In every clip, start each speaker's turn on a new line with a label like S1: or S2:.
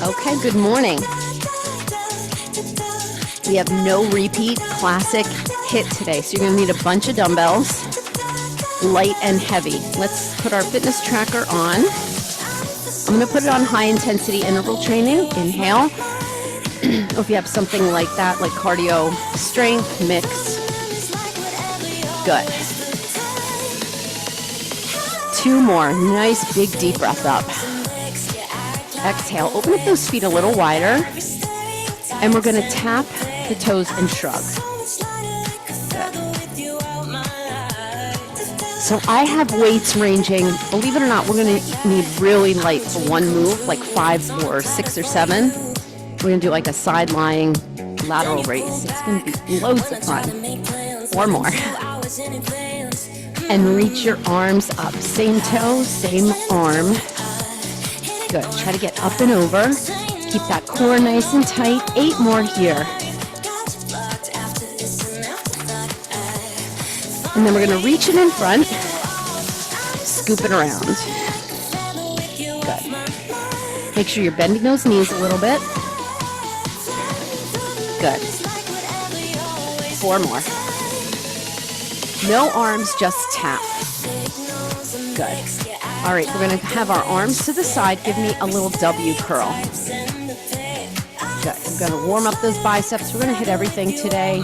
S1: Okay, good morning. We have no Repeat Classic HIIT today, so you're going to need a bunch of dumbbells, light and heavy. Let's put our fitness tracker on. I'm going to put it on high intensity interval training. Inhale. Or if you have something like that, like cardio strength mix. Good. 2 more. Nice big deep breath up. Exhale. Open up those feet a little wider. And we're going to tap the toes and shrug. Good. So I have weights ranging, believe it or not, we're going to need really light for one move, like 5 or 6 or 7. We're going to do like a side lying lateral raise. It's going to be loads of fun. 4 more. And reach your arms up. Same toe, same arm. Good. Try to get up and over. Keep that core nice and tight. 8 more here. And then we're going to reach it in front. Scoop it around. Good. Make sure you're bending those knees a little bit. Good. 4 more. No arms, just tap. Good. All right, we're going to have our arms to the side. Give me a little W curl. Good. We're going to warm up those biceps. We're going to hit everything today.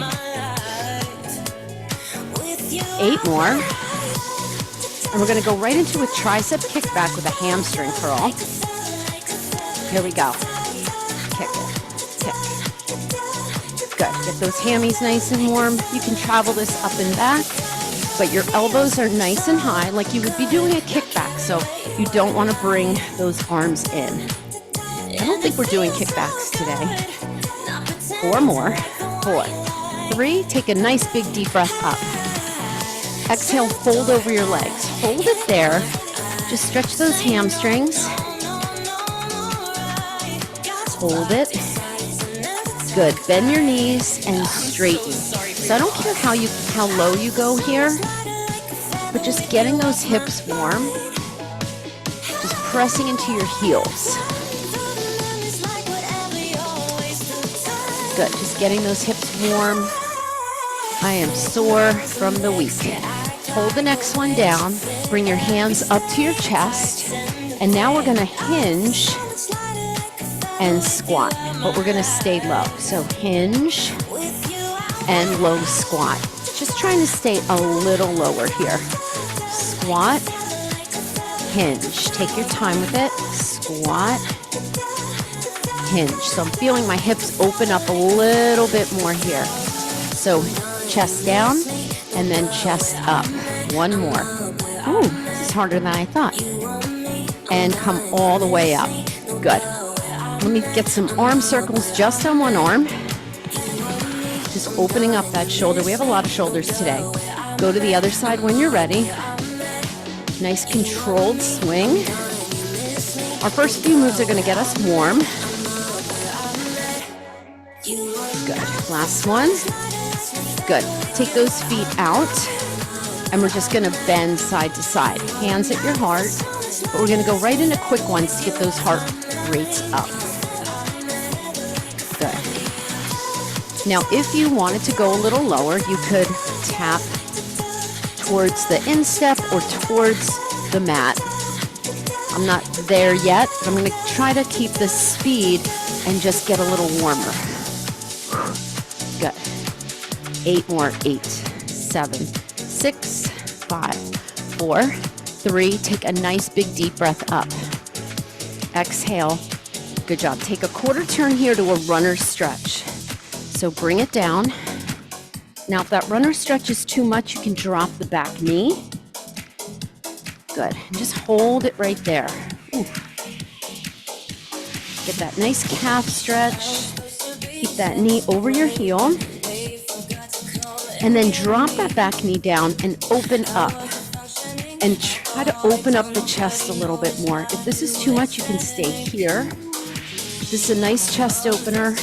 S1: 8 more. And we're going to go right into a tricep kickback with a hamstring curl. Here we go. Kick. Good. Get those hammies nice and warm. You can travel this up and back, but your elbows are nice and high like you would be doing a kickback, so you don't want to bring those arms in. I don't think we're doing kickbacks today. 4 more. 4. 3. Take a nice big deep breath up. Exhale, fold over your legs. Hold it there. Just stretch those hamstrings. Hold it. Good. Bend your knees and straighten. So I don't care how low you go here, but just getting those hips warm. Just pressing into your heels. Good. Just getting those hips warm. I am sore from the weekend. Hold the next one down. Bring your hands up to your chest. And now we're going to hinge and squat, but we're going to stay low. So hinge and low squat. Just trying to stay a little lower here. Squat, hinge. Take your time with it. Squat, hinge. So I'm feeling my hips open up a little bit more here. So chest down and then chest up. 1 more. Ooh, this is harder than I thought. And come all the way up. Good. Let me get some arm circles just on one arm. Just opening up that shoulder. We have a lot of shoulders today. Go to the other side when you're ready. Nice controlled swing. Our first few moves are going to get us warm. Good. Last one. Good. Take those feet out. And we're just going to bend side to side. Hands at your heart. But we're going to go right into quick ones to get those heart rates up. Good. Now, if you wanted to go a little lower, you could tap towards the instep or towards the mat. I'm not there yet, but I'm going to try to keep the speed and just get a little warmer. Good. 8 more. 8, 7, 6, 5, 4, 3. Take a nice big deep breath up. Exhale. Good job. Take a quarter turn here to a runner stretch. So bring it down. Now, if that runner stretch is too much, you can drop the back knee. Good. And just hold it right there. Ooh. Get that nice calf stretch. Keep that knee over your heel. And then drop that back knee down and open up. And try to open up the chest a little bit more. If this is too much, you can stay here. This is a nice chest opener.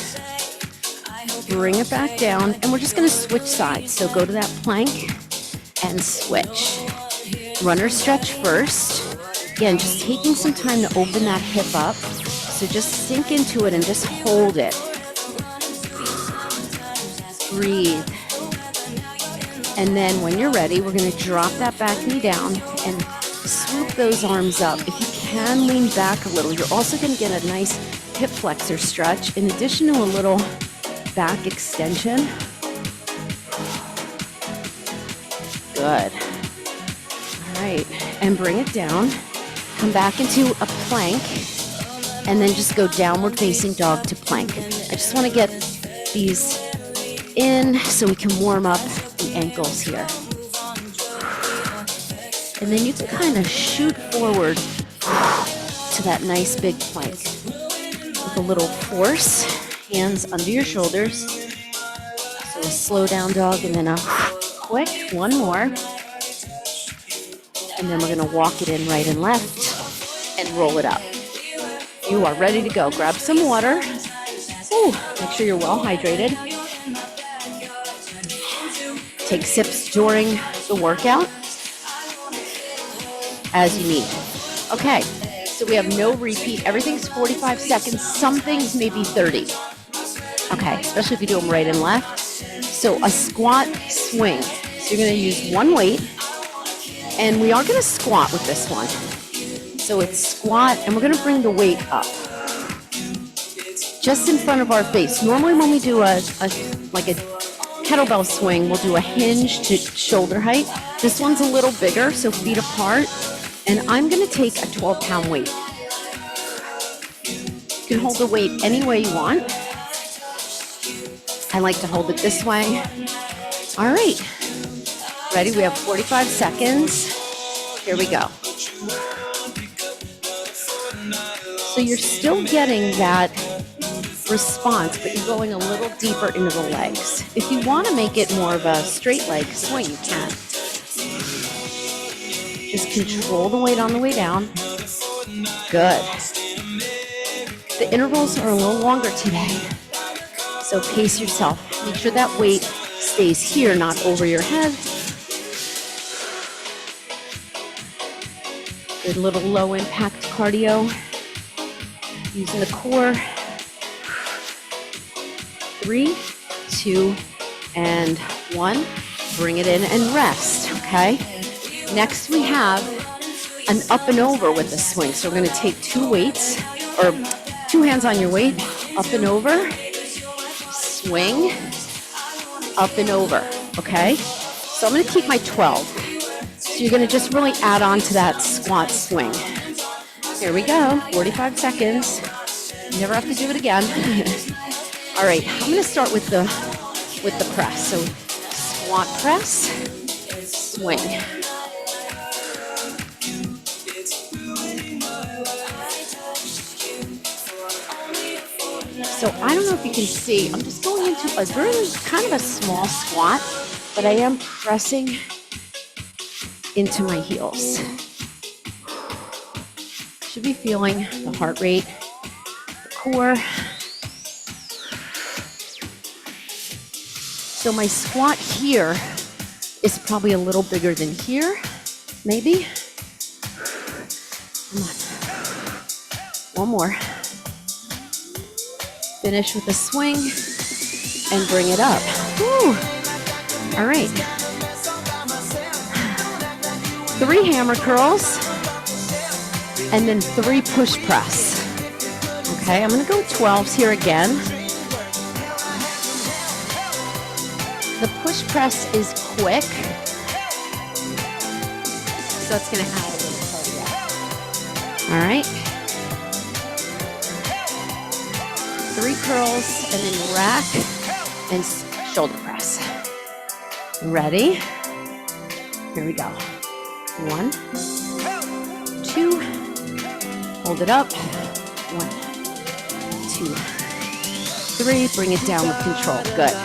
S1: Bring it back down. And we're just going to switch sides. So go to that plank and switch. Runner stretch first. Again, just taking some time to open that hip up. So just sink into it and just hold it. Breathe. And then when you're ready, we're going to drop that back knee down and swoop those arms up. If you can, lean back a little. You're also going to get a nice hip flexor stretch in addition to a little back extension. Good. All right, and bring it down. Come back into a plank, and then just go downward facing dog to plank. I just want to get these in so we can warm up the ankles here. And then you can kind of shoot forward to that nice big plank. With a little force, hands under your shoulders. So a slow down dog and then a quick, one more. And then we're gonna walk it in right and left and roll it up. You are ready to go. Grab some water. Ooh, make sure you're well hydrated. Take sips during the workout as you need. Okay, so we have no repeat. Everything's 45 seconds. Some things may be 30. Okay, especially if you do them right and left. So a squat swing. So you're gonna use one weight, and we are gonna squat with this one. So it's squat, and we're gonna bring the weight up. Just in front of our face. Normally when we do a kettlebell swing, we'll do a hinge to shoulder height. This one's a little bigger, so feet apart. And I'm gonna take a 12-pound weight. You can hold the weight any way you want. I like to hold it this way. All right, ready? We have 45 seconds. Here we go. So you're still getting that response, but you're going a little deeper into the legs. If you want to make it more of a straight leg swing, you can. Just control the weight on the way down. Good. The intervals are a little longer today, so pace yourself. Make sure that weight stays here, not over your head. Good little low impact cardio. Using the core. 3, 2, and 1. Bring it in and rest, okay? Next we have an up and over with the swing. So we're gonna take 2 weights, or 2 hands on your weight, up and over, swing, up and over, okay? So I'm gonna keep my 12. So you're gonna just really add on to that squat swing. Here we go, 45 seconds. You never have to do it again. All right, I'm gonna start with the press. So squat press, swing. So I don't know if you can see, I'm just going into a very kind of a small squat, but I am pressing into my heels. Should be feeling the heart rate, the core. So my squat here is probably a little bigger than here, maybe. Come on. One more. Finish with a swing and bring it up. Woo. All right. 3 hammer curls and then 3 push press. Okay, I'm gonna go 12s here again. The push press is quick, so it's gonna add a little cardio. All right. 3 curls and then rack and shoulder press. Ready? Here we go. 1, 2, hold it up. 1, 2, 3, bring it down with control. Good.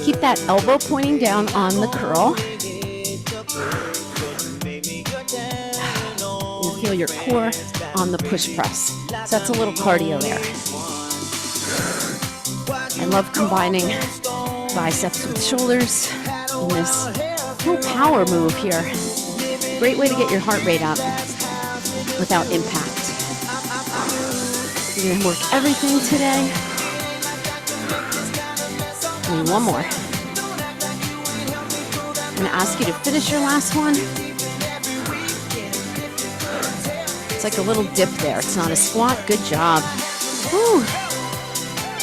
S1: Keep that elbow pointing down on the curl. You feel your core on the push press. So that's a little cardio there. I love combining biceps with shoulders in this little power move here. Great way to get your heart rate up. without impact. You're going to work everything today. And one more. I'm going to ask you to finish your last one. It's like a little dip there. It's not a squat. Good job. Whew.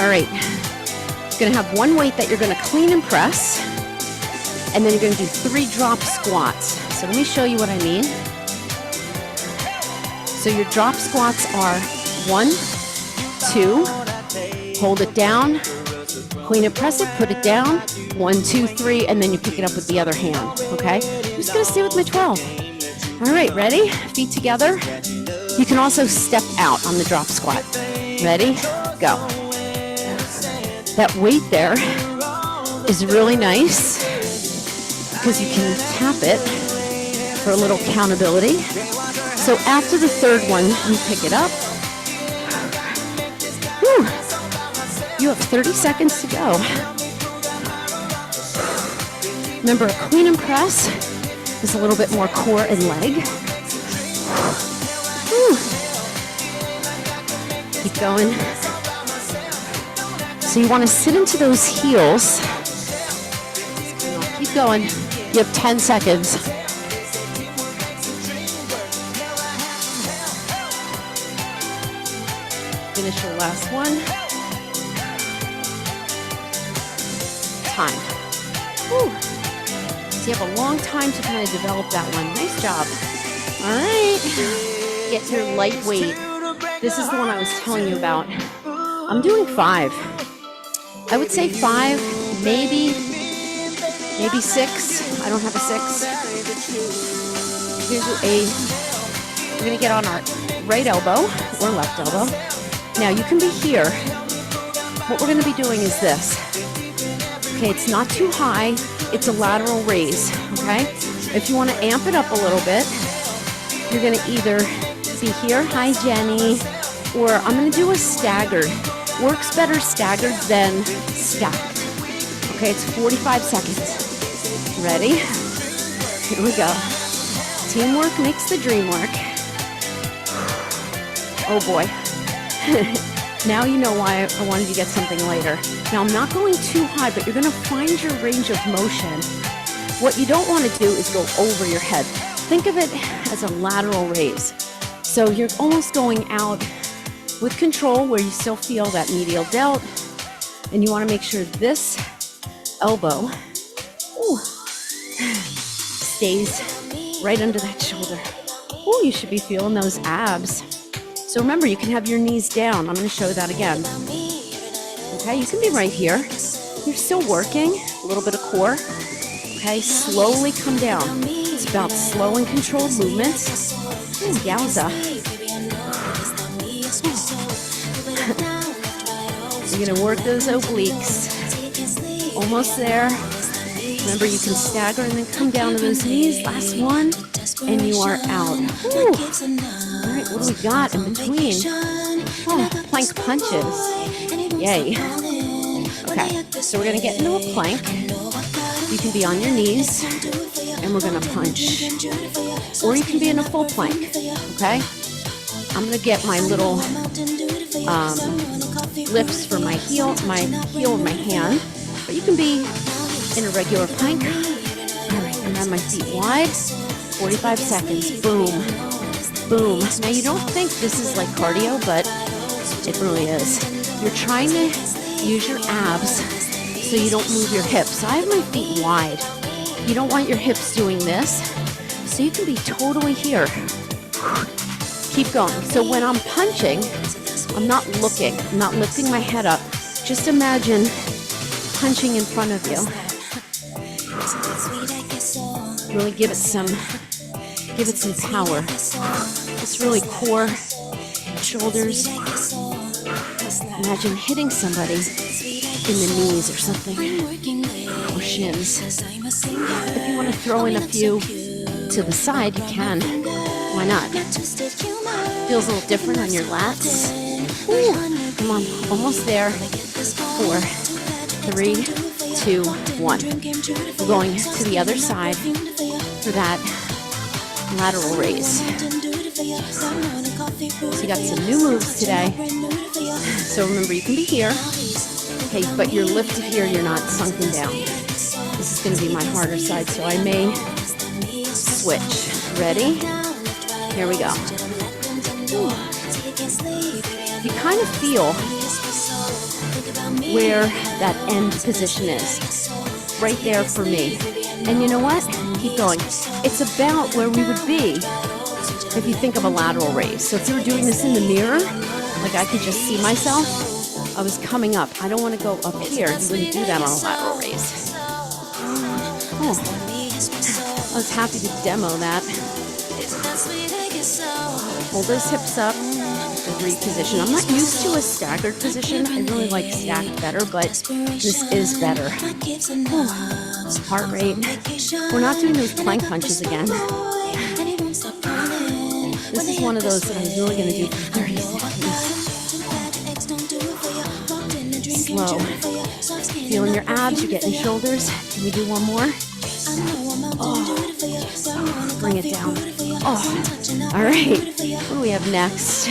S1: All right. You're going to have one weight that you're going to clean and press. And then you're going to do 3 drop squats. So let me show you what I mean. So your drop squats are 1, 2, hold it down, clean it, press it, put it down, 1, 2, 3, and then you pick it up with the other hand, okay? I'm just gonna stay with my 12. All right, ready? Feet together. You can also step out on the drop squat. Ready? Go. That weight there is really nice because you can tap it for a little accountability. So after the third one, you pick it up. Whew. You have 30 seconds to go. Remember, a clean and press is a little bit more core and leg. Whew. Keep going. So you want to sit into those heels. Keep going. You have 10 seconds. Finish your last one. Time. Whew. So you have a long time to kind of develop that one. Nice job. All right. Get your lightweight. This is the one I was telling you about. I'm doing 5. I would say 5, maybe 6. I don't have a 6. Here's we're going to get on our right elbow or left elbow. Now you can be here. What we're going to be doing is this. Okay, it's not too high. It's a lateral raise, okay? If you want to amp it up a little bit, you're going to either be here, hi Jenny, or I'm going to do a staggered. Works better staggered than stacked. Okay, it's 45 seconds. Ready? Here we go. Teamwork makes the dream work. Oh boy. Now you know why I wanted to get something lighter. Now I'm not going too high, but you're going to find your range of motion. What you don't want to do is go over your head. Think of it as a lateral raise. So you're almost going out with control where you still feel that medial delt, and you want to make sure this elbow stays right under that shoulder. Oh, you should be feeling those abs. So remember, you can have your knees down. I'm going to show that again. Okay, you can be right here. You're still working, a little bit of core. Okay, slowly come down. It's about slow and controlled movements. Ooh, yowza. You're going to work those obliques. Almost there. Remember, you can stagger and then come down to those knees. Last one, and you are out. Ooh. All right, what do we got in between? Oh, plank punches. Yay. Okay, so we're going to get into a plank. You can be on your knees, and we're going to punch. Or you can be in a full plank, okay? I'm going to get my little lifts for my heel of my hand, but you can be in a regular plank. All right, and then my feet wide, 45 seconds, boom, boom. Now you don't think this is like cardio, but it really is. You're trying to use your abs so you don't move your hips. So I have my feet wide. You don't want your hips doing this, so you can be totally here. Keep going. So when I'm punching, I'm not looking, I'm not lifting my head up. Just imagine punching in front of you. Really give it some power. It's really core, shoulders. Imagine hitting somebody in the knees or something, or shins. If you want to throw in a few to the side, you can. Why not? Feels a little different on your lats. Ooh, come on, almost there. 4, 3, 2, 1. We're going to the other side for that lateral raise. So you got some new moves today. So remember, you can be here, okay, but you're lifted here, you're not sunken down. This is going to be my harder side, so I may switch. Ready? Here we go. You kind of feel where that end position is. Right there for me. And you know what? Keep going. It's about where we would be if you think of a lateral raise. So if you were doing this in the mirror, like I could just see myself, I was coming up. I don't want to go up here. You wouldn't do that on a lateral raise. Oh, I was happy to demo that. Hold those hips up. Reposition. I'm not used to a staggered position. I really like stacked better, but this is better. Oh, heart rate. We're not doing those plank punches again. This is one of those that I'm really going to do for 30 seconds. Slow. Feeling your abs, you're getting shoulders. Can we do one more? Oh. Bring it down. Oh. All right. What do we have next?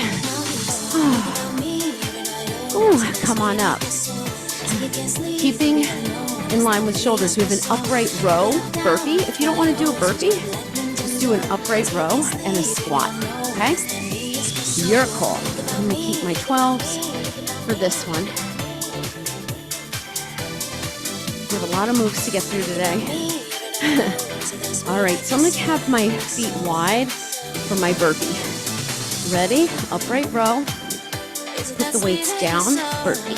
S1: Oh, come on up. Keeping in line with shoulders, we have an upright row burpee. If you don't want to do a burpee, just do an upright row and a squat, okay? Your call. I'm going to keep my 12s for this one. We have a lot of moves to get through today. All right, so I'm going to have my feet wide for my burpee. Ready? Upright row. Put the weights down, burpee.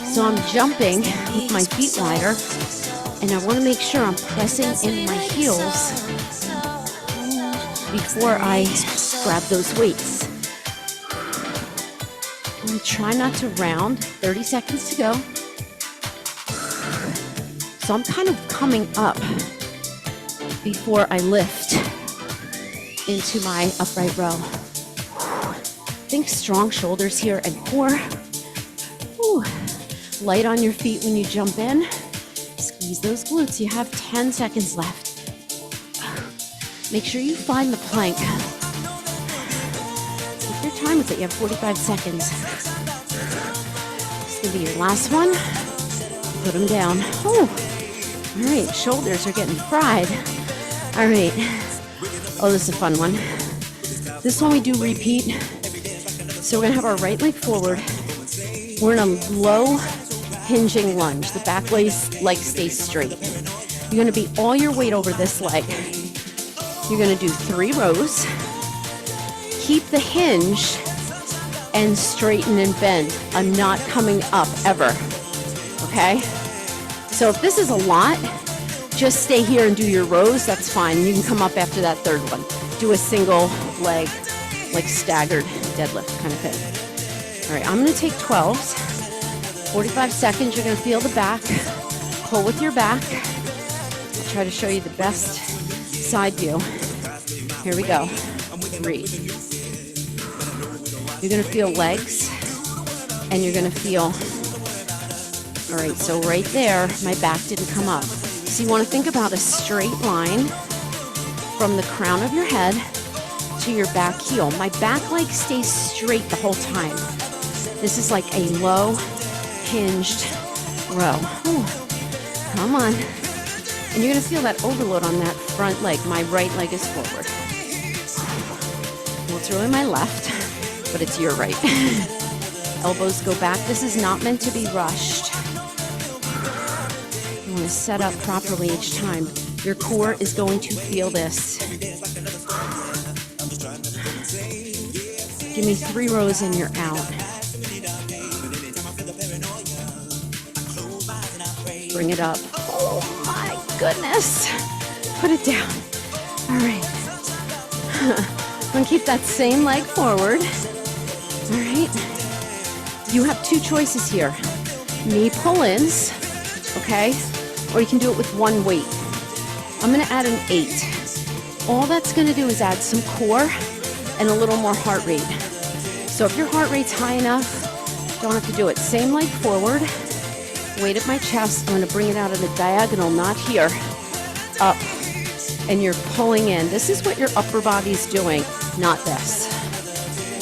S1: So I'm jumping with my feet wider, and I want to make sure I'm pressing in my heels before I grab those weights. I'm going to try not to round. 30 seconds to go. So I'm kind of coming up before I lift into my upright row. Think strong shoulders here and core. Ooh. Light on your feet when you jump in. Squeeze those glutes. You have 10 seconds left. Make sure you find the plank. Take your time with it. You have 45 seconds. This is going to be your last one. Put them down. Ooh. All right, shoulders are getting fried. All right. Oh, this is a fun one. This one we do repeat. So we're going to have our right leg forward. We're in a low hinging lunge. The back leg stays straight. You're going to be all your weight over this leg. You're going to do 3 rows. Keep the hinge and straighten and bend. I'm not coming up ever. Okay? So if this is a lot, just stay here and do your rows. That's fine. You can come up after that third one. Do a single leg, like staggered deadlift kind of thing. All right, I'm going to take 12s. 45 seconds. You're going to feel the back. Pull with your back. I'll try to show you the best side view. Here we go. 3. You're going to feel legs, and you're going to feel... All right, so right there, my back didn't come up. So you want to think about a straight line from the crown of your head to your back heel. My back leg stays straight the whole time. This is like a low hinged row. Ooh, come on. And you're going to feel that overload on that front leg. My right leg is forward. Well, it's really my left, but it's your right. Elbows go back. This is not meant to be rushed. You want to set up properly each time. Your core is going to feel this. Give me 3 rows and you're out. Bring it up. Oh my goodness. Put it down. All right. I'm going to keep that same leg forward. All right. You have 2 choices here. Knee pull-ins, okay? Or you can do it with 1 weight. I'm going to add an 8. All that's going to do is add some core and a little more heart rate. So if your heart rate's high enough, don't have to do it. Same leg forward, weight at my chest. I'm going to bring it out at a diagonal, not here, up. And you're pulling in. This is what your upper body's doing. not this.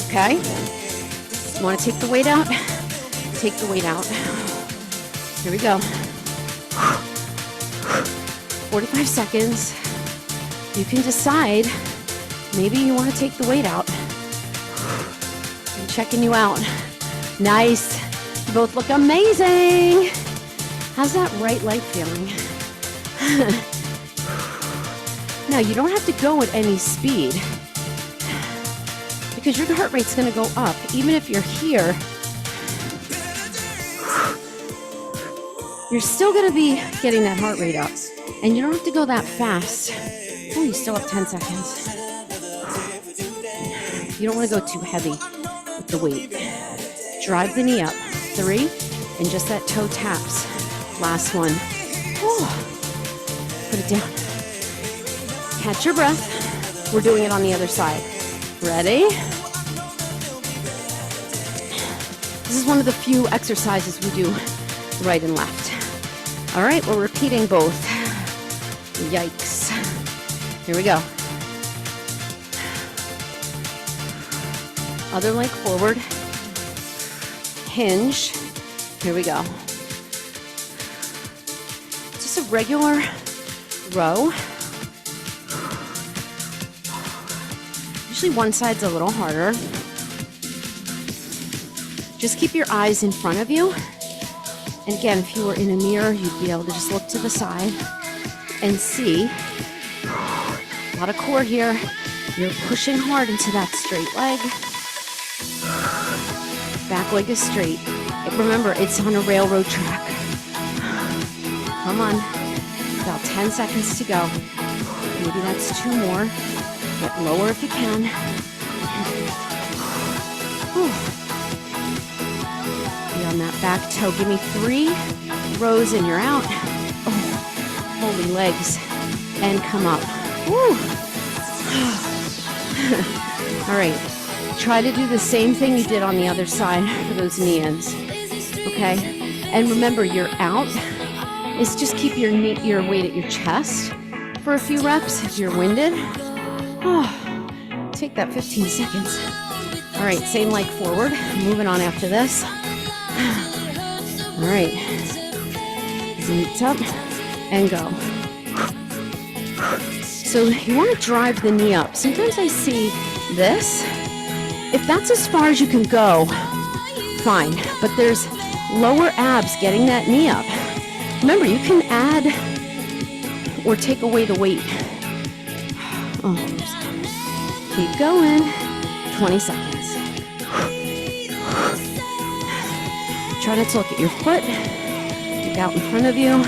S1: Okay? You want to take the weight out? Take the weight out. Here we go. 45 seconds. You can decide, maybe you want to take the weight out. I'm checking you out. Nice. You both look amazing. How's that right leg feeling? Now, you don't have to go at any speed because your heart rate's going to go up. Even if you're here, you're still going to be getting that heart rate up. And you don't have to go that fast. Oh, you still have 10 seconds. You don't want to go too heavy with the weight. Drive the knee up. 3, and just that toe taps. Last one. Oh. Put it down. Catch your breath. We're doing it on the other side. Ready? This is one of the few exercises we do right and left. All right, we're repeating both. Yikes. Here we go. Other leg forward. Hinge. Here we go. Just a regular row. Usually one side's a little harder. Just keep your eyes in front of you. And again, if you were in a mirror, you'd be able to just look to the side and see. A lot of core here. You're pushing hard into that straight leg. Back leg is straight. Remember, it's on a railroad track. Come on. About 10 seconds to go. Maybe that's 2 more. Get lower if you can. Whew. Be on that back toe. Give me 3 rows and you're out. Oh, holy legs. And come up. Woo. All right. Try to do the same thing you did on the other side for those knee ends. Okay? And remember, your out is just keep your weight at your chest for a few reps if you're winded. Oh, take that 15 seconds. All right, same leg forward. Moving on after this. All right. Zoots up and go. So you want to drive the knee up. Sometimes I see this. If that's as far as you can go, fine. But there's lower abs getting that knee up. Remember, you can add or take away the weight. Oh, keep going. 20 seconds. Try not to look at your foot. Look out in front of you.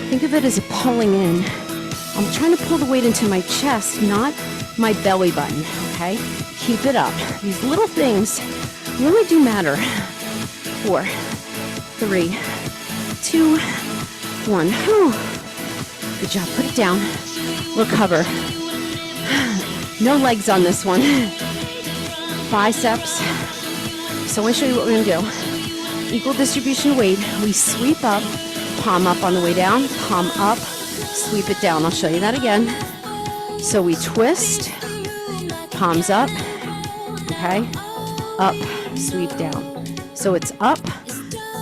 S1: Think of it as a pulling in. I'm trying to pull the weight into my chest, not my belly button, okay? Keep it up. These little things really do matter. 4, 3, 2, 1. Whew. Good job. Put it down. Recover. No legs on this one. Biceps. So I want to show you what we're going to do. Equal distribution of weight. We sweep up, palm up on the way down, palm up, sweep it down. I'll show you that again. So we twist, palms up, okay? Up, sweep down. So it's up,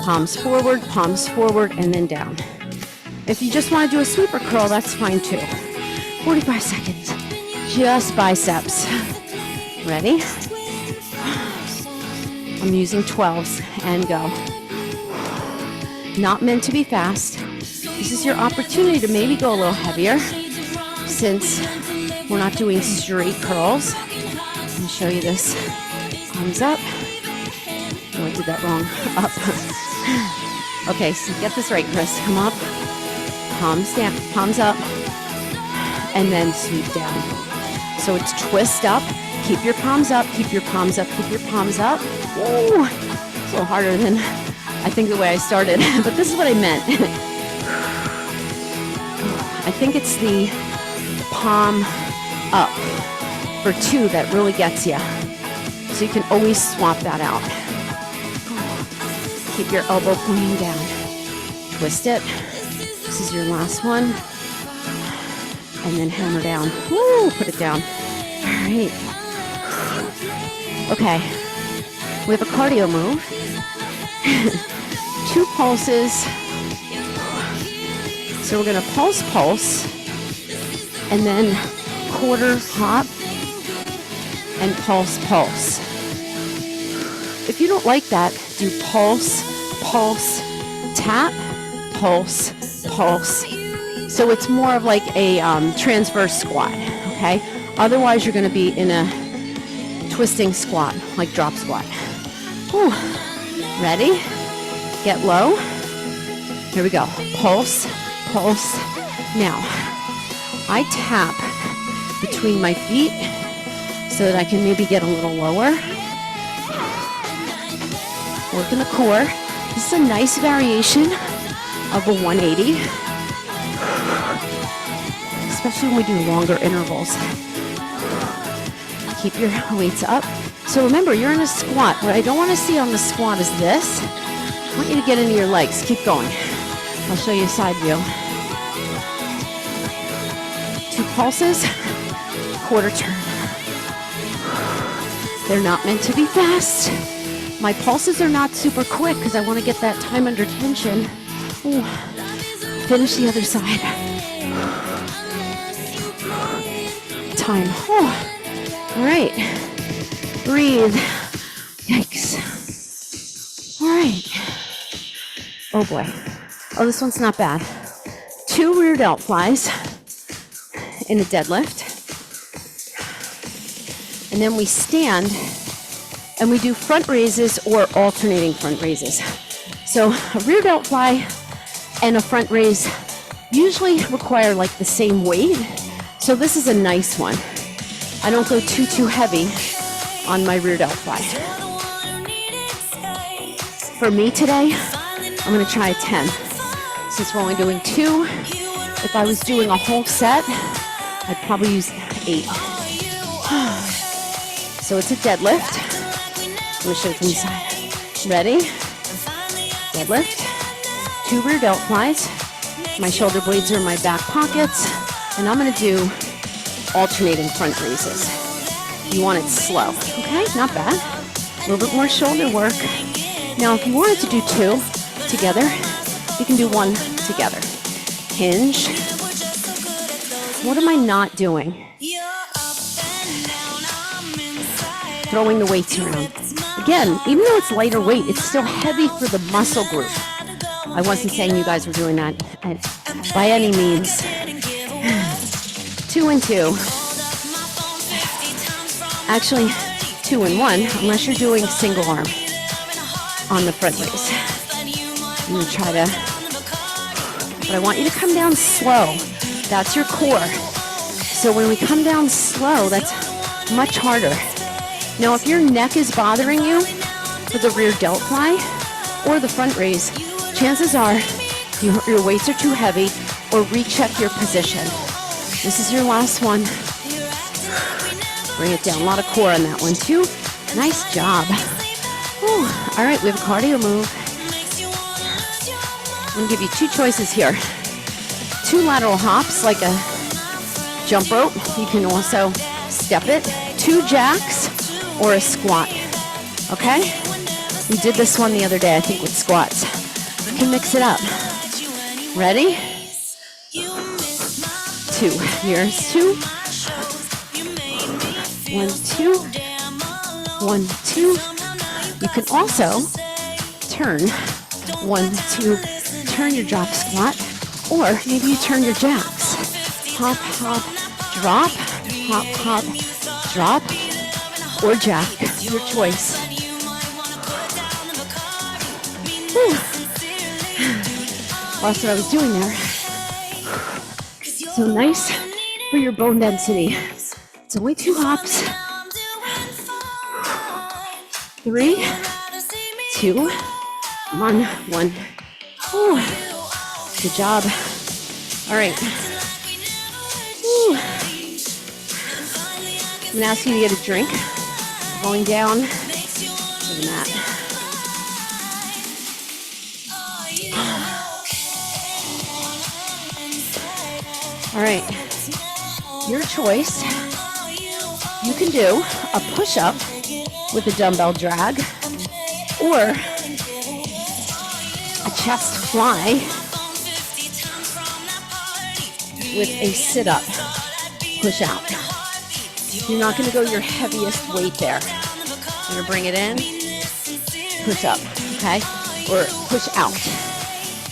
S1: palms forward, and then down. If you just want to do a sweeper curl, that's fine too. 45 seconds. Just biceps. Ready? I'm using 12s and go. Not meant to be fast. This is your opportunity to maybe go a little heavier since we're not doing straight curls. Let me show you this. Palms up. Oh, I did that wrong. Up. Okay, so get this right, Chris. Come up. Palms down. Palms up. And then sweep down. So it's twist up. Keep your palms up. Keep your palms up. Keep your palms up. Ooh, it's a little harder than I think the way I started, but this is what I meant. I think it's the palm up for 2 that really gets you. So you can always swap that out. Keep your elbow pointing down. Twist it. This is your last one. and then hammer down. Woo, put it down. All right. Okay, we have a cardio move. 2 pulses. So we're gonna pulse, and then quarter hop and pulse. If you don't like that, do pulse, tap, pulse. So it's more of like a transverse squat, okay? Otherwise, you're gonna be in a twisting squat, like drop squat. Whew. Ready? Get low. Here we go. Pulse. Now, I tap between my feet so that I can maybe get a little lower. Working the core. This is a nice variation of a 180, especially when we do longer intervals. Keep your weights up. So remember, you're in a squat. What I don't want to see on the squat is this. I want you to get into your legs. Keep going. I'll show you a side view. 2 pulses, quarter turn. They're not meant to be fast. My pulses are not super quick because I want to get that time under tension. Ooh. Finish the other side. Time. All right. Breathe. Yikes. All right. Oh boy. Oh, this one's not bad. 2 rear delt flies in a deadlift. And then we stand and we do front raises or alternating front raises. So a rear delt fly and a front raise usually require like the same weight. So this is a nice one. I don't go too heavy on my rear delt fly. For me today, I'm gonna try a 10. Since we're only doing 2, if I was doing a whole set, I'd probably use 8. So it's a deadlift. I'm gonna show it from the side. Ready? Deadlift. 2 rear delt flies. My shoulder blades are in my back pockets. And I'm gonna do alternating front raises. You want it slow, okay? Not bad. A little bit more shoulder work. Now, if you wanted to do 2 together, you can do 1 together. Hinge. What am I not doing? Throwing the weights around. Again, even though it's lighter weight, it's still heavy for the muscle group. I wasn't saying you guys were doing that by any means. 2 and 2. Actually, 2 and 1, unless you're doing single arm on the front raise. I'm gonna try to, but I want you to come down slow. That's your core. So when we come down slow, that's much harder. Now, if your neck is bothering you for the rear delt fly or the front raise, chances are your weights are too heavy, or recheck your position. This is your last one. Bring it down. A lot of core on that one too. Nice job. Whew. All right, we have a cardio move. I'm gonna give you 2 choices here. 2 lateral hops, like a jump rope. You can also step it. 2 jacks or a squat. Okay? We did this one the other day, I think, with squats. You can mix it up. Ready? 2. Here's 2. 1, 2. 1, 2. You can also turn 1, 2. Turn your drop squat, or maybe you turn your jacks. Hop, hop, drop, hop, hop, drop, or jack. Your choice. Whew. Lost what I was doing there. So nice for your bone density. It's only 2 hops. 3, 2, 1, 1. Whew. Good job. All right. Whew. I'm gonna ask you to get a drink. Going down to the mat. All right. your choice. You can do a push-up with a dumbbell drag or a chest fly with a sit-up push out. You're not going to go your heaviest weight there. You're going to bring it in, push up, okay? Or push out.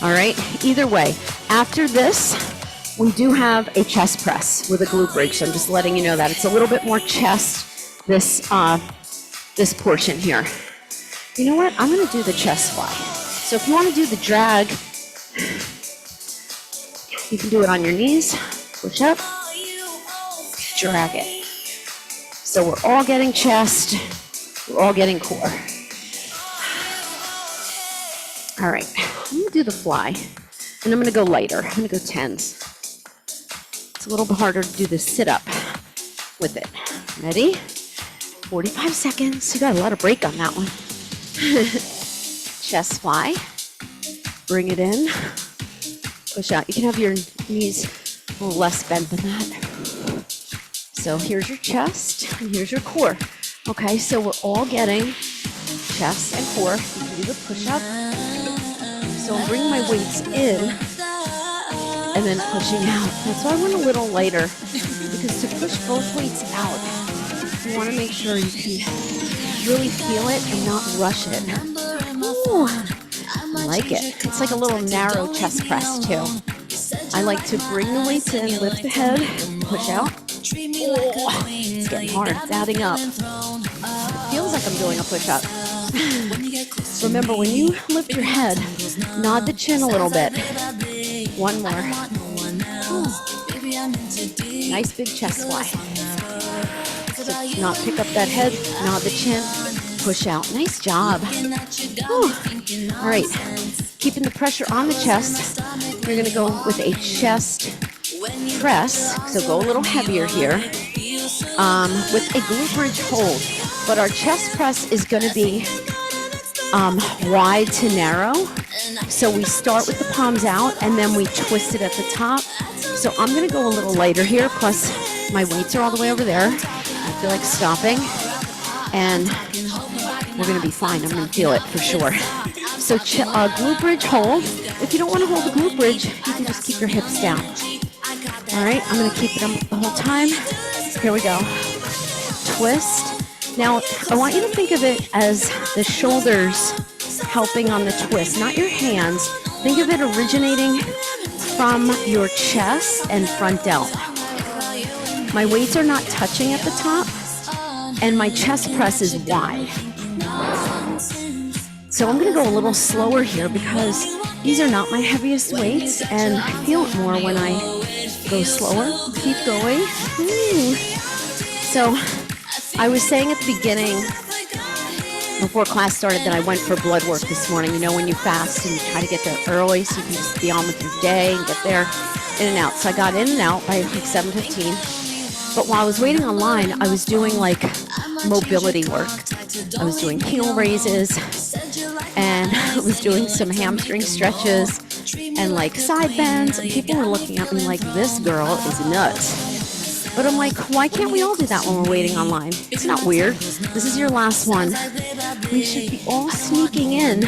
S1: All right? Either way, after this, we do have a chest press with a glute bridge. So I'm just letting you know that. It's a little bit more chest, this portion here. You know what? I'm going to do the chest fly. So if you want to do the drag, you can do it on your knees, push up, drag it. So we're all getting chest, we're all getting core. All right, I'm gonna do the fly, and I'm gonna go lighter. I'm gonna go 10s. It's a little bit harder to do the sit-up with it. Ready? 45 seconds. You got a lot of break on that one. Chest fly. Bring it in. Push out. You can have your knees a little less bent than that. So here's your chest, and here's your core. Okay, so we're all getting chest and core. You can do the push-up. So I'm bringing my weights in and then pushing out. That's why I went a little lighter, because to push both weights out, you want to make sure you can really feel it and not rush it. Ooh, I like it. It's like a little narrow chest press too. I like to bring the weights in, lift the head, push out. Oh, it's getting hard. It's adding up. It feels like I'm doing a push-up. Remember, when you lift your head, nod the chin a little bit. One more. Ooh. Nice big chest fly. So not pick up that head, nod the chin, push out. Nice job. Ooh. All right. Keeping the pressure on the chest, you're going to go with a chest press, so go a little heavier here, with a glute bridge hold. But our chest press is going to be wide to narrow. So we start with the palms out, and then we twist it at the top. So I'm going to go a little lighter here, plus my weights are all the way over there. I feel like stopping, and we're going to be fine. I'm going to feel it for sure. So glute bridge hold. If you don't want to hold the glute bridge, you can just keep your hips down. All right, I'm going to keep it up the whole time. Here we go. Twist. Now, I want you to think of it as the shoulders helping on the twist, not your hands. Think of it originating from your chest and front delt. My weights are not touching at the top, and my chest press is wide. So I'm going to go a little slower here because these are not my heaviest weights, and I feel it more when I go slower. Keep going. Ooh. So I was saying at the beginning, before class started, that I went for blood work this morning. You know, when you fast and you try to get there early so you can just be on with your day and get there in and out. So I got in and out by like 7:15. But while I was waiting online, I was doing like mobility work. I was doing heel raises, and I was doing some hamstring stretches and like side bends, and people were looking at me like, this girl is nuts. But I'm like, why can't we all do that when we're waiting online? It's not weird. This is your last one. We should be all sneaking in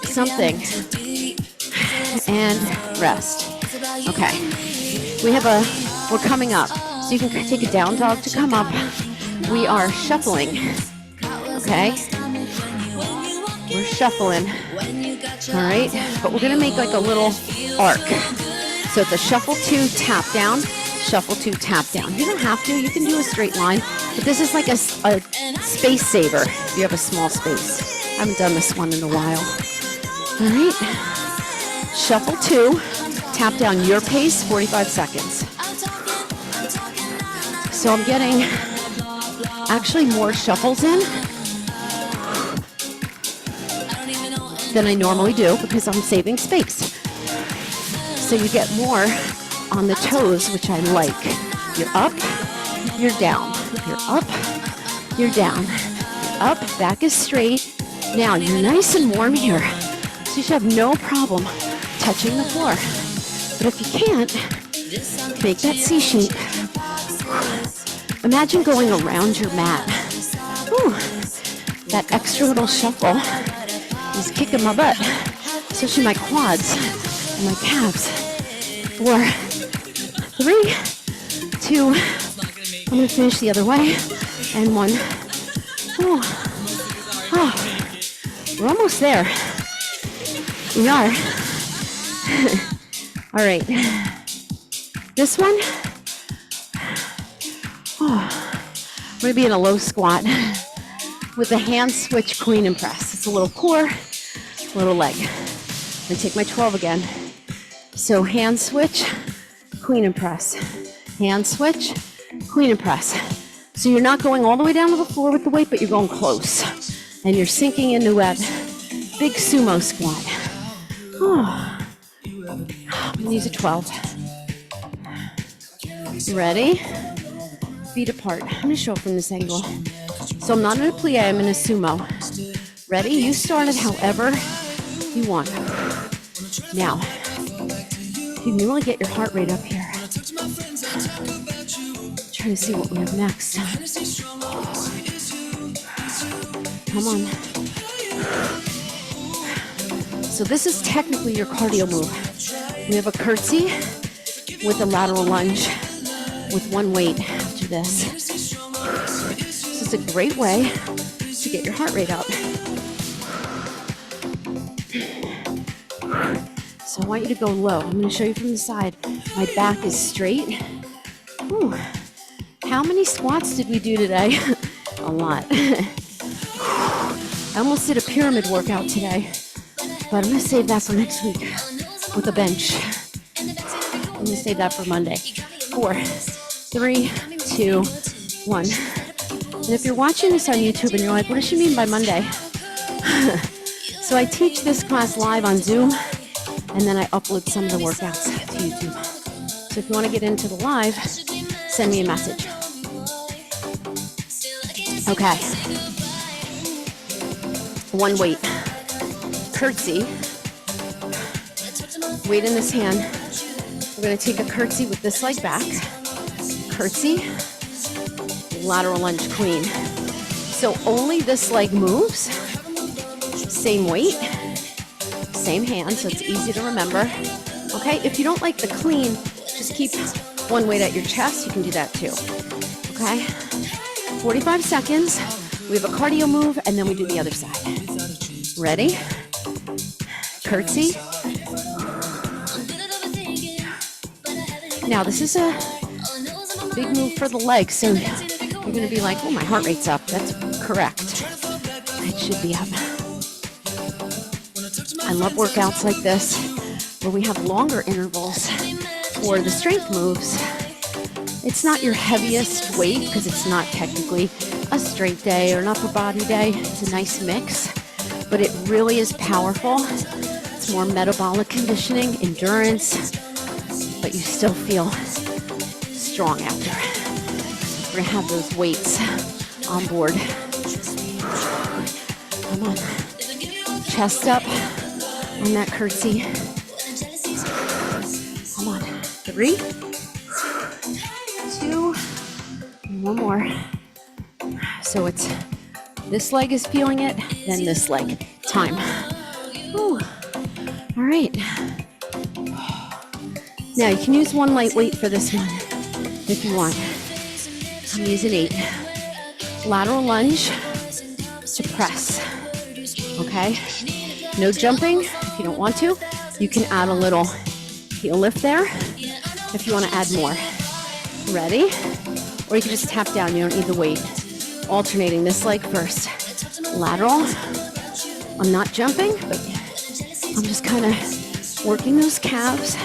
S1: something and rest. Okay. We're coming up. So you can take a down dog to come up. We are shuffling. Okay. We're shuffling. All right. But we're going to make like a little arc. So it's a shuffle 2, tap down. Shuffle 2, tap down. You don't have to. You can do a straight line. But this is like a space saver if you have a small space. I haven't done this one in a while. All right. Shuffle 2, tap down your pace, 45 seconds. So I'm getting actually more shuffles in than I normally do because I'm saving space. So you get more on the toes, which I like. You're up, you're down. You're up, you're down. You're up, back is straight. Now you're nice and warm here. So you should have no problem touching the floor. But if you can't, make that C shape. Imagine going around your mat. Whew. That extra little shuffle is kicking my butt, especially my quads and my calves. 4, 3, 2, I'm going to finish the other way, and 1. Oh. We're almost there. We are. All right. This one, we're going to be in a low squat with a hand switch clean and press. It's a little core, a little leg. I'm going to take my 12 again. So hand switch, clean and press. Hand switch, clean and press. So you're not going all the way down to the floor with the weight, but you're going close. And you're sinking into that big sumo squat. I'm going to use a 12. Ready? Feet apart. I'm going to show it from this angle. So I'm not in a plie, I'm in a sumo. Ready? You start it however you want. Now, you can really get your heart rate up here. Trying to see what we have next. Come on. So this is technically your cardio move. We have a curtsy with a lateral lunge with one weight after this. This is a great way to get your heart rate up. So I want you to go low. I'm going to show you from the side. My back is straight. Whew. How many squats did we do today? A lot. I almost did a pyramid workout today, but I'm going to save that for next week with a bench. I'm going to save that for Monday. 4, 3, 2, 1. And if you're watching this on YouTube and you're like, what does she mean by Monday? So I teach this class live on Zoom, and then I upload some of the workouts to YouTube. So if you want to get into the live, send me a message. Okay. One weight. Curtsy. Weight in this hand. We're going to take a curtsy with this leg back. Curtsy. Lateral lunge clean. So only this leg moves. Same weight. Same hand, so it's easy to remember. Okay, if you don't like the clean, just keep one weight at your chest. You can do that too. Okay, 45 seconds. We have a cardio move, and then we do the other side. Ready? Curtsy. Now, this is a big move for the legs, so you're going to be like, oh, my heart rate's up. That's correct. It should be up. I love workouts like this where we have longer intervals for the strength moves. It's not your heaviest weight because it's not technically a straight day or an upper body day. It's a nice mix, but it really is powerful. It's more metabolic conditioning, endurance, but you still feel strong after. We're gonna have those weights on board. Come on, chest up on that curtsy. Come on, 3, 2, and one more. So it's this leg is feeling it, then this leg. Time. Whew. All right. Now you can use one light weight for this one if you want. I'm using 8. Lateral lunge to press. Okay? No jumping if you don't want to. You can add a little heel lift there if you want to add more. Ready? Or you can just tap down. You don't need the weight. Alternating this leg first. Lateral. I'm not jumping, but I'm just kind of working those calves.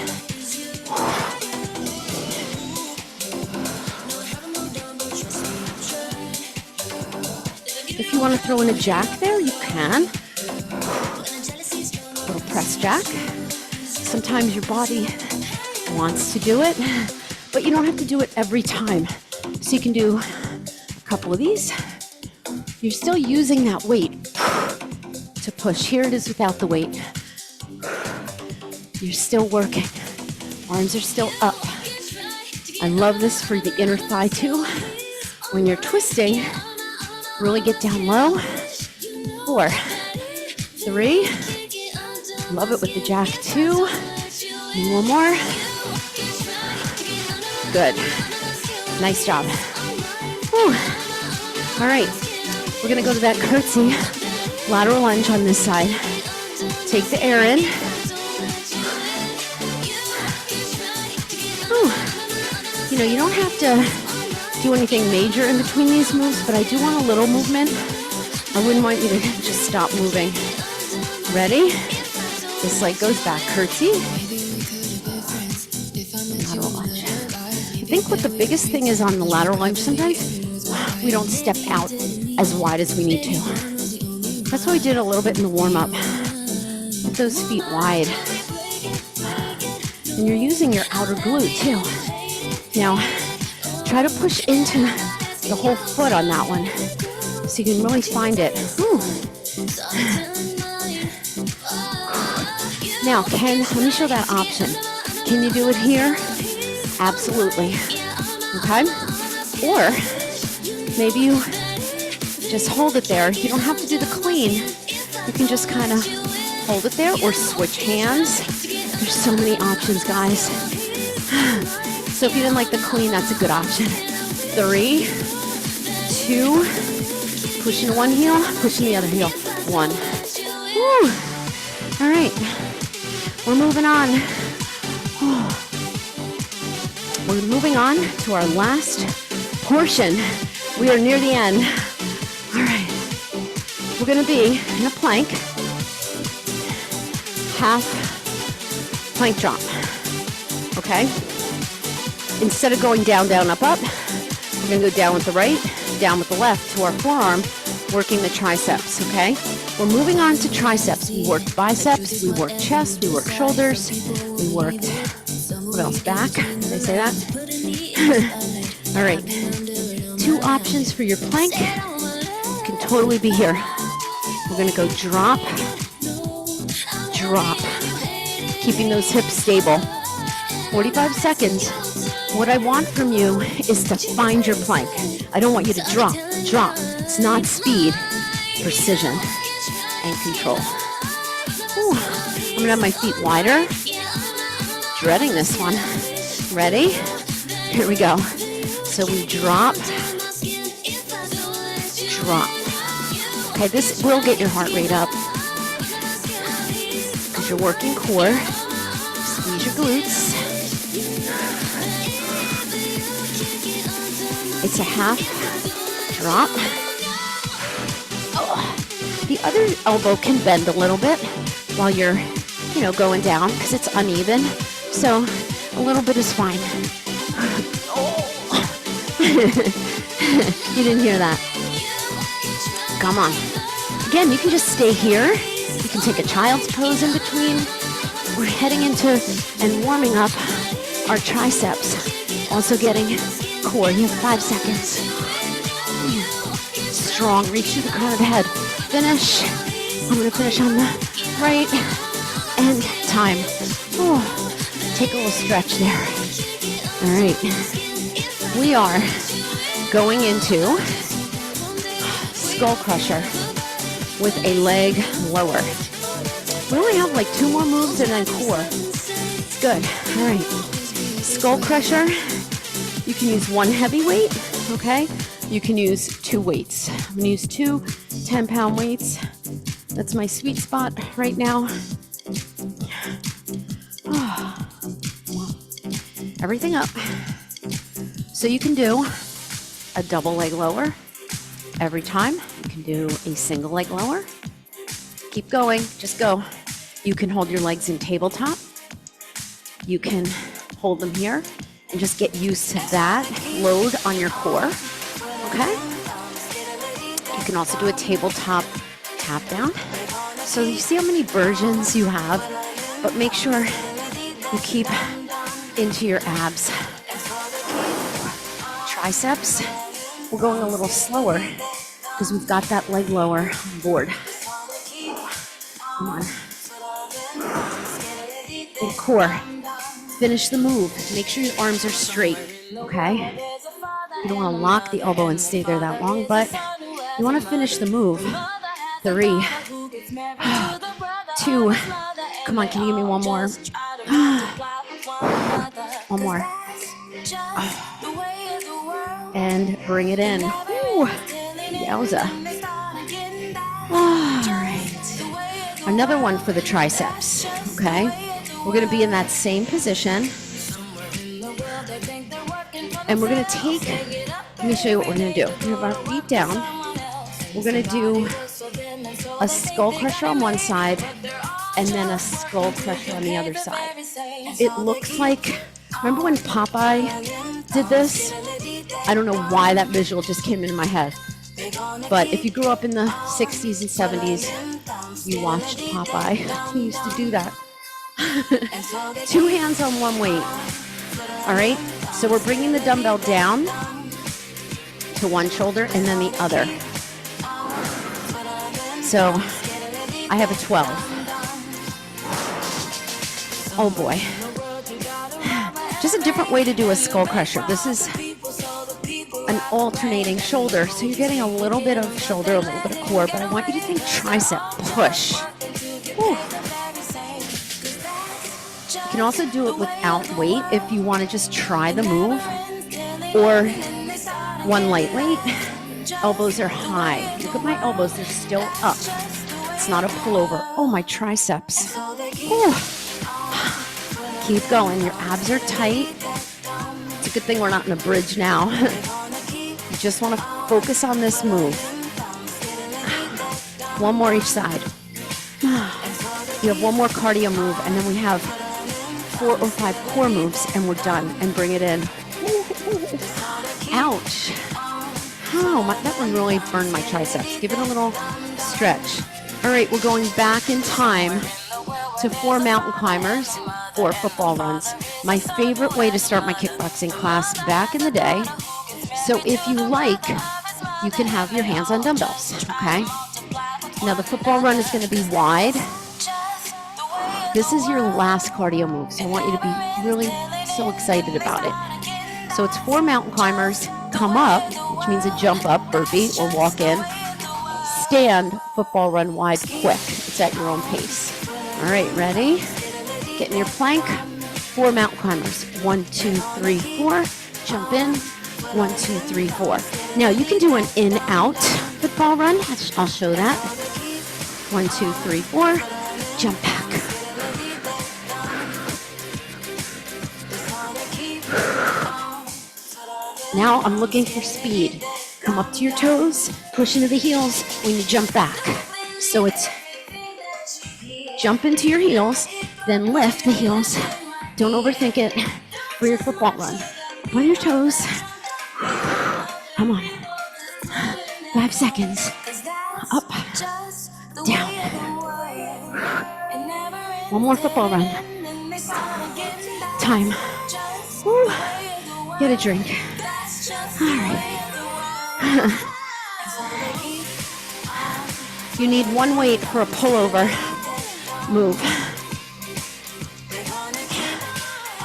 S1: If you want to throw in a jack there, you can. Little press jack. Sometimes your body wants to do it, but you don't have to do it every time. So you can do a couple of these. You're still using that weight to push. Here it is without the weight. You're still working. Arms are still up. I love this for the inner thigh too. When you're twisting, really get down low. 4, 3, love it with the jack. 2, and one more. Good. Nice job. Whew. All right, we're gonna go to that curtsy, lateral lunge on this side. Take the air in. Whew. You know, you don't have to do anything major in between these moves, but I do want a little movement. I wouldn't want you to just stop moving. Ready? This leg goes back, curtsy. Lateral lunge. I think what the biggest thing is on the lateral lunge, sometimes we don't step out as wide as we need to. That's what we did a little bit in the warm-up. Put those feet wide. And you're using your outer glute too. Now, try to push into the whole foot on that one so you can really find it. Whew. Now, let me show that option. Can you do it here? Absolutely. Okay? Or maybe you just hold it there. You don't have to do the clean. You can just kind of hold it there or switch hands. There's so many options, guys. So if you didn't like the clean, that's a good option. 3, 2, push into one heel, push in the other heel. 1. Woo. All right. We're moving on. We're moving on to our last portion. We are near the end. All right. We're going to be in a plank. Half plank drop. Okay? Instead of going down, down, up, up, we're going to go down with the right, down with the left to our forearm, working the triceps, okay? We're moving on to triceps. We worked biceps, we worked chest, we worked shoulders, we worked, what else, back? Did I say that? All right. 2 options for your plank. You can totally be here. We're going to go drop, drop, keeping those hips stable. 45 seconds. What I want from you is to find your plank. I don't want you to drop, drop. It's not speed, precision, and control. Ooh. I'm gonna have my feet wider. Dreading this one. Ready? Here we go. So we drop, drop. Okay, this will get your heart rate up because you're working core. Squeeze your glutes. It's a half drop. Oh. The other elbow can bend a little bit while you're, going down because it's uneven. So a little bit is fine. Oh. You didn't hear that. Come on. Again, you can just stay here. You can take a child's pose in between. We're heading into and warming up our triceps. Also getting core. You have 5 seconds. Strong. Reach to the crown of the head. Finish. I'm going to finish on the right. And time. Oh, take a little stretch there. All right. We are going into skull crusher with a leg lower. We only have like 2 more moves and then core. It's good. All right. Skull crusher. You can use 1 heavy weight, okay? You can use 2 weights. I'm gonna use 2 10-pound weights. That's my sweet spot right now. Oh. Everything up. So you can do a double leg lower every time. You can do a single leg lower. Keep going, just go. You can hold your legs in tabletop. You can hold them here. And just get used to that load on your core, okay? You can also do a tabletop tap down. So you see how many versions you have, but make sure you keep into your abs. Triceps, we're going a little slower because we've got that leg lower on board. Come on. And core. Finish the move. Make sure your arms are straight, okay? You don't want to lock the elbow and stay there that long, but you want to finish the move. 3, 2, come on, can you give me one more? One more. And bring it in. Ooh, yowza. All right. Another one for the triceps, okay? We're going to be in that same position. And we're going to take, let me show you what we're going to do. We have our feet down. We're going to do a skull crusher on one side and then a skull crusher on the other side. It looks like, remember when Popeye did this? I don't know why that visual just came into my head. But if you grew up in the 60s and 70s, you watched Popeye. He used to do that. 2 hands on one weight. All right? So we're bringing the dumbbell down to one shoulder and then the other. So I have a 12. Oh boy. Just a different way to do a skull crusher. This is an alternating shoulder. So you're getting a little bit of shoulder, a little bit of core, but I want you to think tricep push. Whew. You can also do it without weight if you want to just try the move, or one light weight. Elbows are high. Look at my elbows, they're still up. It's not a pullover. Oh, my triceps. Whew. Keep going, your abs are tight. It's a good thing we're not in a bridge now. You just want to focus on this move. One more each side. You have one more cardio move, and then we have 4 or 5 core moves, and we're done. And bring it in. Ouch. Oh, that one really burned my triceps. Give it a little stretch. All right, we're going back in time to 4 mountain climbers, 4 football runs. My favorite way to start my kickboxing class back in the day. So if you like, you can have your hands on dumbbells, okay? Now the football run is going to be wide. This is your last cardio move, so I want you to be really so excited about it. So it's 4 mountain climbers, come up, which means a jump up, burpee, or walk in. Stand, football run wide, quick. It's at your own pace. All right, ready? Get in your plank. 4 mountain climbers. 1, 2, 3, 4. Jump in. 1, 2, 3, 4. Now you can do an in-out football run. I'll show that. 1, 2, 3, 4. Jump back. Now I'm looking for speed. Come up to your toes, push into the heels when you jump back. So it's jump into your heels, then lift the heels. Don't overthink it for your football run. On your toes. Come on. 5 seconds. Up, down. One more football run. Time. Woo. Get a drink. All right. You need one weight for a pullover move.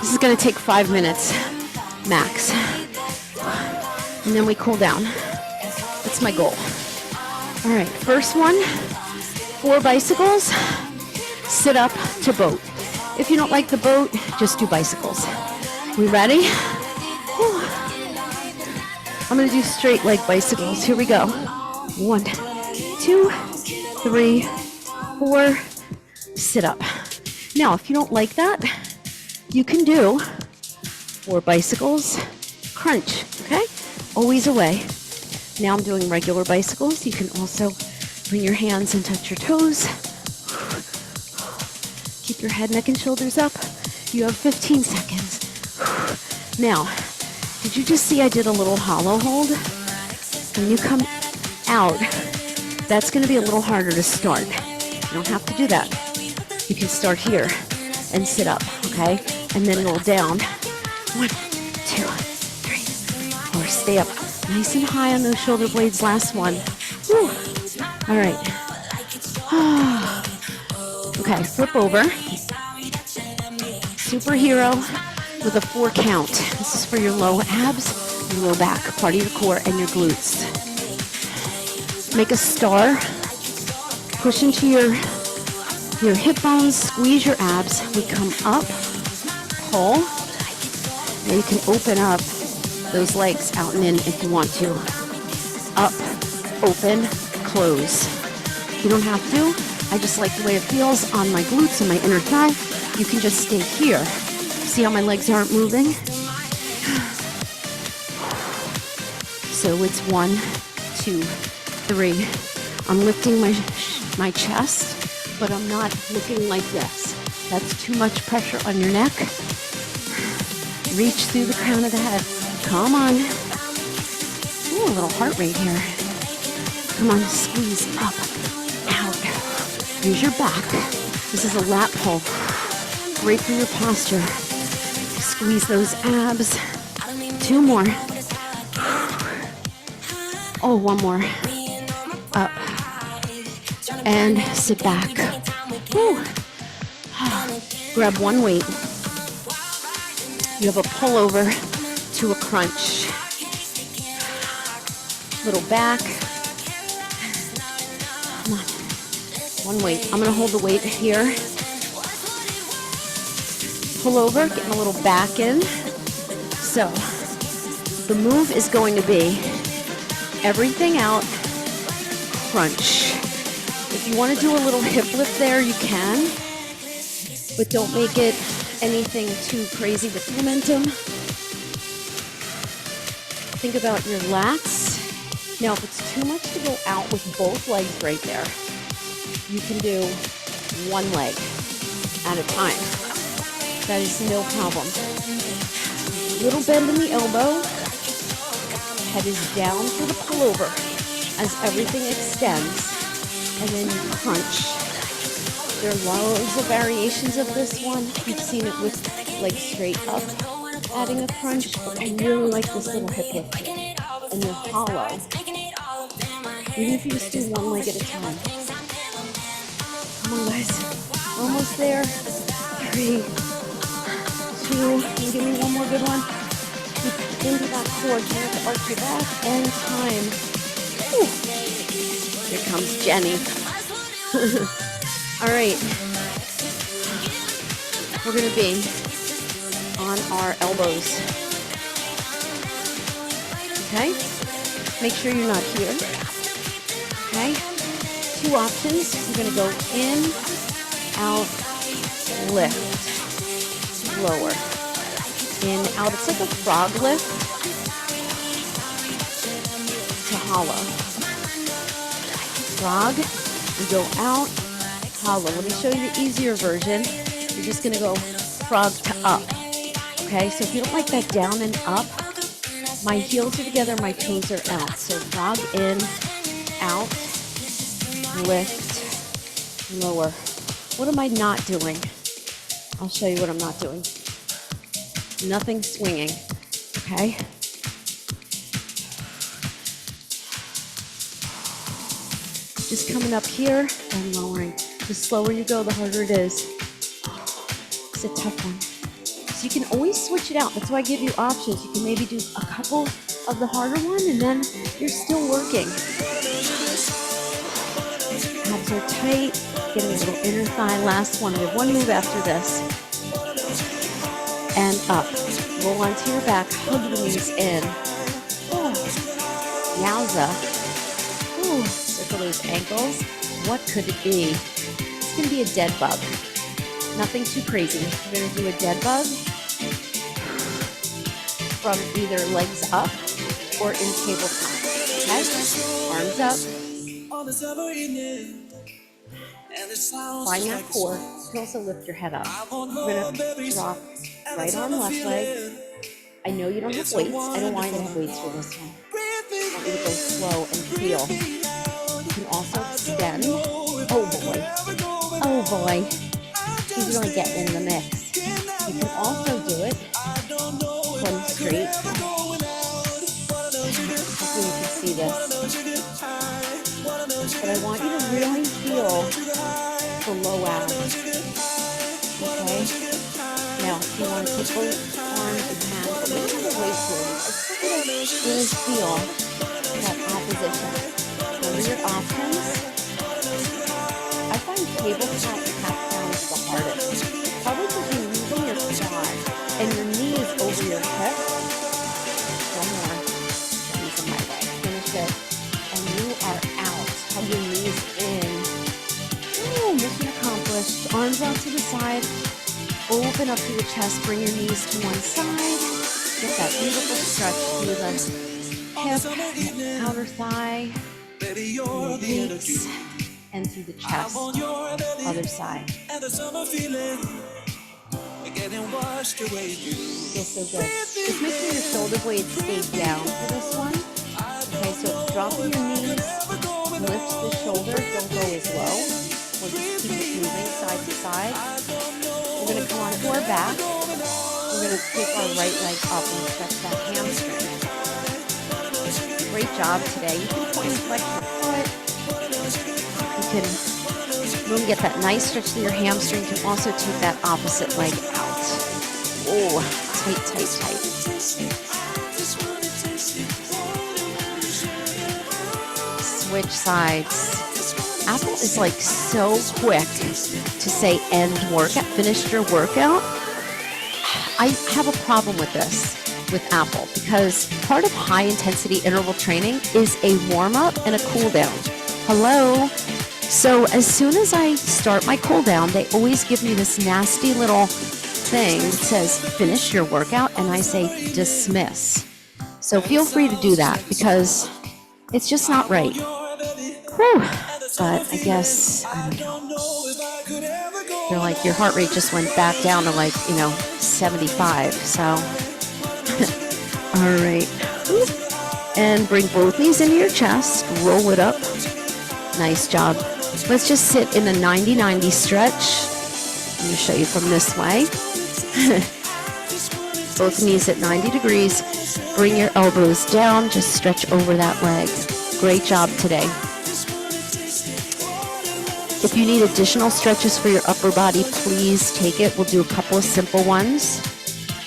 S1: This is going to take 5 minutes max. And then we cool down. That's my goal. All right, first one, 4 bicycles, sit up to boat. If you don't like the boat, just do bicycles. We ready? Whew. I'm going to do straight leg bicycles. Here we go. 1, 2, 3, 4, sit up. Now, if you don't like that, you can do 4 bicycles, crunch, okay? Always away. Now I'm doing regular bicycles. You can also bring your hands and touch your toes. Keep your head, neck, and shoulders up. You have 15 seconds. Now, did you just see I did a little hollow hold? When you come out, that's going to be a little harder to start. You don't have to do that. You can start here and sit up, okay? And then roll down. 1, 2, 3, 4. Stay up nice and high on those shoulder blades. Last one. Whew. All right. Okay, flip over. Superhero with a 4 count. This is for your low abs. your low back, part of your core, and your glutes. Make a star. Push into your hip bones, squeeze your abs. We come up, pull. Now you can open up those legs out and in if you want to. Up, open, close. You don't have to. I just like the way it feels on my glutes and my inner thigh. You can just stay here. See how my legs aren't moving? So it's 1, 2, 3. I'm lifting my chest, but I'm not looking like this. That's too much pressure on your neck. Reach through the crown of the head. Come on. Ooh, a little heart rate here. Come on, squeeze up, out. Use your back. This is a lat pull. Great for your posture. Squeeze those abs. 2 more. Oh, 1 more. Up. And sit back. Whew. Grab 1 weight. You have a pullover to a crunch. Little back. Come on. 1 weight. I'm going to hold the weight here. Pull over, getting a little back in. So, the move is going to be everything out, crunch. If you want to do a little hip lift there, you can, but don't make it anything too crazy with momentum. Think about your lats. Now, if it's too much to go out with both legs right there, you can do 1 leg at a time. That is no problem. Little bend in the elbow. Head is down for the pullover as everything extends. And then you crunch. There are loads of variations of this one. You've seen it with legs straight up, adding a crunch. But I really like this little hip lift. And you're hollow. Even if you just do 1 leg at a time. Come on, guys. Almost there. 3, 2. And give me 1 more good one. Keep into that core. Try not to arch your back. And time. Whew. Here comes Jenny. All right. We're going to be on our elbows. Okay? Make sure you're not here. Okay? 2 options. You're going to go in, out, lift, lower. In, out. It's like a frog lift to hollow. Frog, you go out, hollow. Let me show you the easier version. You're just going to go frog to up. Okay, so if you don't like that down and up, my heels are together, my toes are out. So frog in, out, lift, lower. What am I not doing? I'll show you what I'm not doing. Nothing swinging, okay? Just coming up here and lowering. The slower you go, the harder it is. It's a tough one. So you can always switch it out. That's why I give you options. You can maybe do a couple of the harder one and then you're still working. Abs are tight. Getting a little inner thigh. Last one. We have 1 move after this. And up. Roll onto your back. Hug the knees in. Oh. Yowza. Ooh. Circle those ankles. What could it be? It's going to be a dead bug. Nothing too crazy. We're going to do a dead bug from either legs up or in tabletop. Okay? Arms up. Find that core. You can also lift your head up. We're going to drop right arm, left leg. I know you don't have weights. I don't want you to have weights for this one. I want you to go slow and feel. You can also extend. Oh boy. Oh boy. He's really getting in the mix. You can also do it from straight. Hopefully you can see this. But I want you to really feel the low abs. Okay? Now, if you want to put both arms and hands, a little bit of weight here. Really feel that opposition. What are your options? I find tabletop tap downs the hardest. Probably because you're using your quad and your knee is over your hip. One more. Knees in my way. Finish it. And you are out. Hug your knees in. Ooh, mission accomplished. Arms out to the side. Open up to the chest. Bring your knees to one side. Get that beautiful stretch through the hip, outer thigh, obliques, and through the chest. Other side. Feels so good. Just make sure your shoulder blades stay down for this one. Okay, so dropping your knees, lift the shoulder, don't go as low. We'll just keep it moving side to side. We're going to come onto our back. We're going to take our right leg up and stretch that hamstring. Great job today. You can point and flex your foot. You can really get that nice stretch through your hamstring. You can also take that opposite leg out. Oh, tight, tight, tight. Switch sides. Apple is like so quick to say end workout, finished your workout. I have a problem with this, with Apple, because part of high intensity interval training is a warm up and a cool down. Hello? So as soon as I start my cool down, they always give me this nasty little thing that says finish your workout, and I say dismiss. So feel free to do that because it's just not right. Whew. But I guess, I don't know. They're like, your heart rate just went back down to 75. So, all right. And bring both knees into your chest. Roll it up. Nice job. Let's just sit in a 90-90 stretch. I'm going to show you from this way. Both knees at 90 degrees. Bring your elbows down. Just stretch over that leg. Great job today. If you need additional stretches for your upper body, please take it. We'll do a couple of simple ones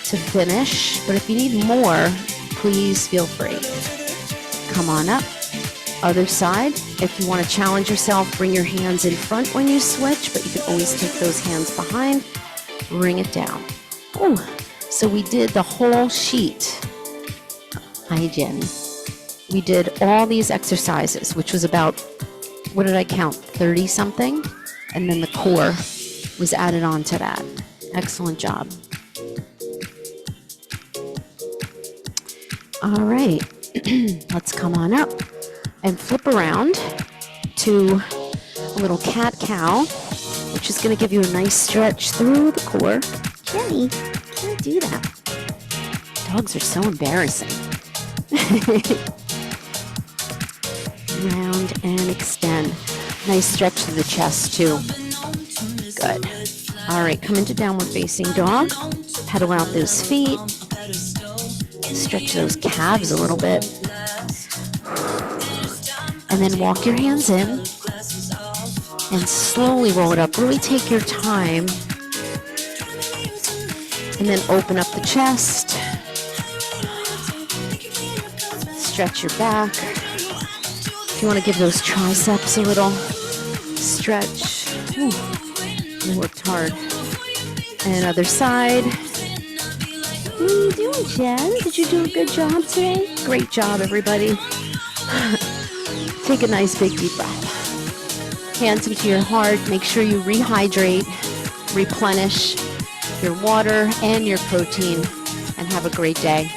S1: to finish. But if you need more, please feel free. Come on up. Other side. If you want to challenge yourself, bring your hands in front when you switch, but you can always take those hands behind. Bring it down. Ooh. So we did the whole sheet. Hi, Jen. We did all these exercises, which was about, what did I count, 30 something? And then the core was added on to that. Excellent job. All right, let's come on up and flip around to a little cat-cow, which is going to give you a nice stretch through the core. Jenny, can't do that. Dogs are so embarrassing. Round and extend. Nice stretch through the chest too. Good. All right, come into downward facing dog. Pedal out those feet. Stretch those calves a little bit. And then walk your hands in and slowly roll it up. Really take your time. And then open up the chest. Stretch your back. You want to give those triceps a little stretch. Ooh, you worked hard. And other side. What are you doing, Jen? Did you do a good job today? Great job, everybody. Take a nice big deep breath. Hands into your heart. Make sure you rehydrate, replenish your water and your protein, and have a great day.